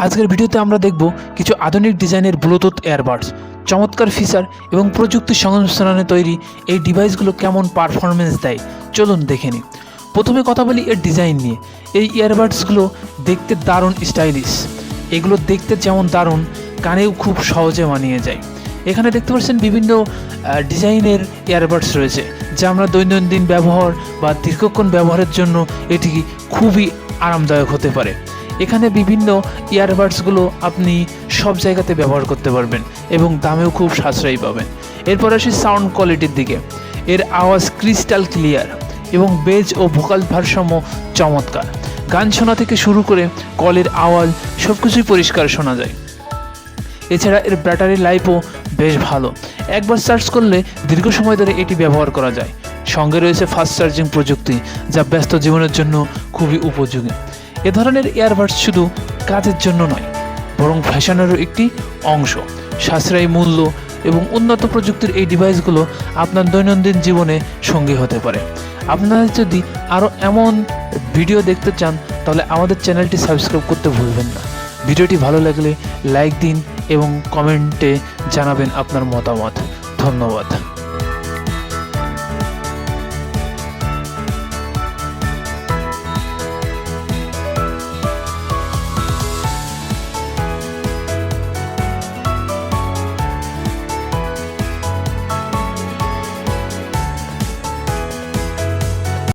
আজকের ভিডিওতে আমরা দেখব কিছু আধুনিক ডিজাইনের ব্লুটুথ ইয়ারবাডস, চমৎকার ফিচার এবং প্রযুক্তির সংমিশ্রণে তৈরি এই ডিভাইসগুলো কেমন পারফরমেন্স দেয় চলুন দেখে নিই। প্রথমে কথা বলি এর ডিজাইন নিয়ে। এই ইয়ারবাডসগুলো দেখতে দারুণ স্টাইলিশ। এগুলো দেখতে যেমন দারুণ, কানেও খুব সহজে মানিয়ে যায়। এখানে দেখতে পাচ্ছেন বিভিন্ন ডিজাইনের ইয়ারবাডস রয়েছে, যা আমরা দৈনন্দিন ব্যবহার বা দীর্ঘক্ষণ ব্যবহারের জন্য এটি খুবই আরামদায়ক হতে পারে। এখানে বিভিন্ন ইয়ারবাডসগুলো আপনি সব জায়গাতে ব্যবহার করতে পারবেন এবং দামেও খুব সাশ্রয়ী পাবেন। এরপর আসি সাউন্ড কোয়ালিটির দিকে। এর আওয়াজ ক্রিস্টাল ক্লিয়ার এবং বেজ ও ভোকাল ভারসাম্য চমৎকার। গান শোনা থেকে শুরু করে কলের আওয়াজ সব কিছুই পরিষ্কার শোনা যায়। এছাড়া এর ব্যাটারি লাইফও বেশ ভালো। একবার চার্জ করলে দীর্ঘ সময় ধরে এটি ব্যবহার করা যায়। সঙ্গে রয়েছে ফাস্ট চার্জিং প্রযুক্তি, যা ব্যস্ত জীবনের জন্য খুবই উপযোগী। এ ধরনের ইয়ারবাডস শুধু কাজের জন্য নয়, বরং ফ্যাশনেরও একটি অংশ। সাশ্রয়ী মূল্য এবং উন্নত প্রযুক্তির এই ডিভাইসগুলো আপনার দৈনন্দিন জীবনে সঙ্গী হতে পারে। আপনারা যদি আরও এমন ভিডিও দেখতে চান তাহলে আমাদের চ্যানেলটি সাবস্ক্রাইব করতে ভুলবেন না। ভিডিওটি ভালো লাগলে লাইক দিন এবং কমেন্টে জানাবেন আপনার মতামত। ধন্যবাদ।